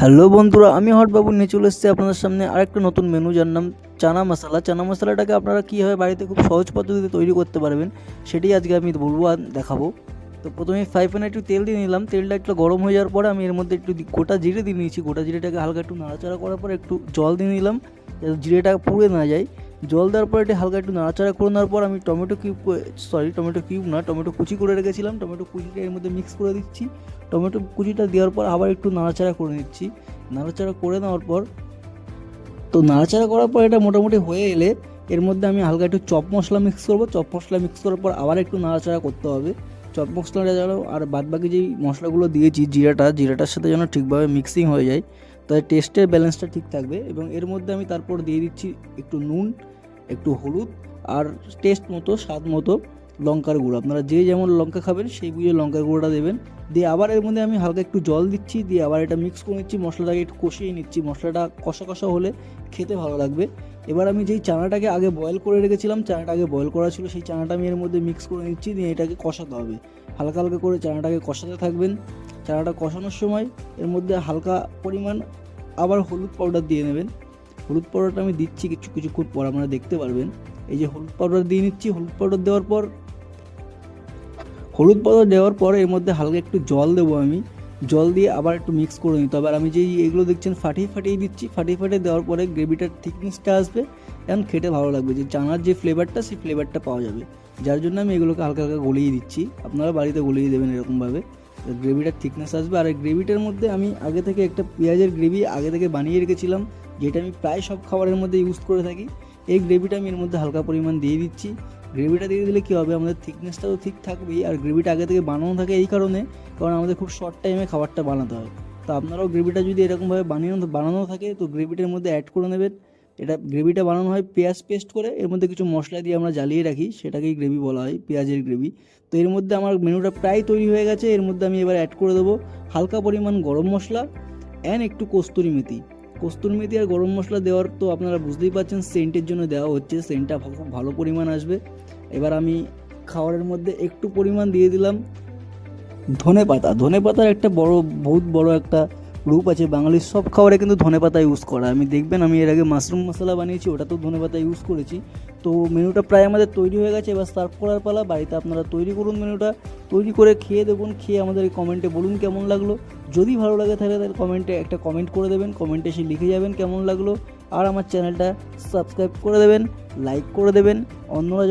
Hello বন্ধুরা, আমি হটবাবু নিয়ে চলে এসেছি আপনাদের সামনে আরেকটা নতুন মেনু, যার নাম চানা মশলা। চানা মশলাটাকে আপনারা কীভাবে বাড়িতে খুব সহজ পদ্ধতিতে তৈরি করতে পারবেন সেটাই আজকে আমি বলবো আর দেখাবো। তো প্রথমে ফ্রাই প্যানে একটু তেল দিয়ে নিলাম। তেলটা একটু গরম হয়ে যাওয়ার পরে আমি এর মধ্যে একটু গোটা জিরে দিয়ে নিয়েছি। গোটা জিরেটাকে হালকা একটু নাড়াচাড়া করার পর একটু জল দিয়ে নিলাম, যাতে জিরেটা পুড়ে না যায়। জল দেওয়ার পর একটু হালকা একটু নাড়াচাড়া করে নেওয়ার পর আমি টমেটো কুচি করে রেখেছিলাম। টমেটো কুচিটা এর মধ্যে মিক্স করে দিচ্ছি। টমেটো কুচিটা দেওয়ার পর আবার একটু নাড়াচাড়া করে নিচ্ছি। নাড়াচাড়া করে নেওয়ার পর নাড়াচাড়া করার পর এটা মোটামুটি হয়ে এলে এর মধ্যে আমি হালকা একটু চপ মশলা মিক্স করবো। চপ মশলা মিক্স করার পর আবার একটু নাড়াচাড়া করতে হবে। চপ মশলাটা যেন আর বাদবাকি যেই মশলাগুলো দিয়েছি জিরাটার সাথে যেন ঠিকভাবে মিক্সিং হয়ে যায়, তাই টেস্টের ব্যালেন্সটা ঠিক থাকবে। এবং এর মধ্যে আমি তারপর দিয়ে দিচ্ছি একটু নুন, একটু হলুদ আর টেস্ট মতো স্বাদ মতো লঙ্কার গুঁড়ো। আপনারা যে যেমন লঙ্কা খাবেন সেই বুঝে লঙ্কার গুঁড়োটা দেবেন। দিয়ে আবার এর মধ্যে আমি হালকা একটু জল দিচ্ছি, দিয়ে আবার এটা মিক্স করে নিচ্ছি। মশলাটাকে একটু কষিয়ে নিচ্ছি। মশলাটা কষা কষা হলে খেতে ভালো লাগবে। এবার আমি যেই চানাটাকে আগে বয়েল করে রেখেছিলাম, চানাটা আগে বয়েল করা ছিল, সেই চানাটা আমি এর মধ্যে মিক্স করে নিচ্ছি। দিয়ে এটাকে কষাতে হবে, হালকা হালকা করে চানাটাকে কষাতে থাকবেন। চানাটা কষানোর সময় এর মধ্যে হালকা পরিমাণ আবার হলুদ পাউডার দিয়ে নেবেন। হলুদ পাউডারটা আমি দিচ্ছি কিছুক্ষণ পর, আপনারা দেখতে পারবেন। এই যে হলুদ পাউডার দিয়ে নিচ্ছি। হলুদ পাউডার দেওয়ার পর এর মধ্যে হালকা একটু জল দেবো আমি। জল দিয়ে আবার একটু মিক্স করে নিতে হবে। আর আমি যেই এগুলো দেখছেন ফাটিয়ে দিচ্ছি। ফাটিয়ে দেওয়ার পরে গ্রেভিটার থিকনেসটা আসবে, এখন খেতে ভালো লাগবে। যে চানার যে ফ্লেভারটা, সেই ফ্লেভারটা পাওয়া যাবে। যার জন্য আমি এগুলোকে হালকা হালকা গলিয়ে দিচ্ছি। আপনারা বাড়িতে গলিয়ে দেবেন এরকমভাবে, গ্রেভিটার থিকনেস আসবে। আর এই গ্রেভিটার মধ্যে আমি আগে থেকে একটা পেঁয়াজের গ্রেভি আগে থেকে বানিয়ে রেখেছিলাম, যেটা আমি প্রায় সব খাবারের মধ্যে ইউজ করে থাকি। এই গ্রেভিটা আমি এর মধ্যে হালকা পরিমাণ দিয়ে দিচ্ছি। গ্রেভিটা দিয়ে দিলে কী হবে, আমাদের থিকনেসটা তো ঠিক থাকবেই। আর গ্রেভিটা আগে থেকে বানানো থাকে এই কারণে, কারণ আমাদের খুব শর্ট টাইমে খাবারটা বানাতে হয়। তো আপনারাও গ্রেভিটা যদি এরকমভাবে বানানো থাকে তো গ্রেভিটার মধ্যে অ্যাড করে নেবেন। এটা গ্রেভিটা বানানো হয় পেঁয়াজ পেস্ট করে, এর মধ্যে কিছু মশলা দিয়ে আমরা জ্বালিয়ে রাখি, সেটাকেই গ্রেভি বলা হয়, পেঁয়াজের গ্রেভি। তো এর মধ্যে আমার মেনুটা প্রায় তৈরি হয়ে গেছে। এর মধ্যে আমি এবার অ্যাড করে দেবো হালকা পরিমাণ গরম মশলা অ্যান্ড একটু কস্তুরি মেথি আর গরম মশলা দেওয়ার তো আপনারা বুঝতেই পারছেন, সেন্টের জন্য দেওয়া হচ্ছে। সেন্টটা খুব ভালো পরিমাণ আসবে। এবার আমি খাবারের মধ্যে একটু পরিমাণ দিয়ে দিলাম ধনেপাতার একটা বহুত বড় একটা রূপ আছে। বাঙালির সব খাবারে কিন্তু ধনেপাতা ইউজ করা। আমি দেখবেন আমি এর আগে মাশরুম মশলা বানিয়েছি, ওটাতেও ধনেপাতা ইউজ করেছি। তো মেনুটা প্রায় আমাদের তৈরি হয়ে গেছে। এবার সার্ভ করার পালা। বাড়িতে আপনারা তৈরি করুন, মেনুটা তৈরি করে খেয়ে দেখুন। খেয়ে আমাদের কমেন্টে বলুন কেমন লাগলো। যদি ভালো লাগে তাহলে কমেন্টে একটা কমেন্ট করে দেবেন, কমেন্টে এসে লিখে যাবেন কেমন লাগলো। আর আমার চ্যানেলটা সাবস্ক্রাইব করে দেবেন, লাইক করে দেবেন। অন্যরা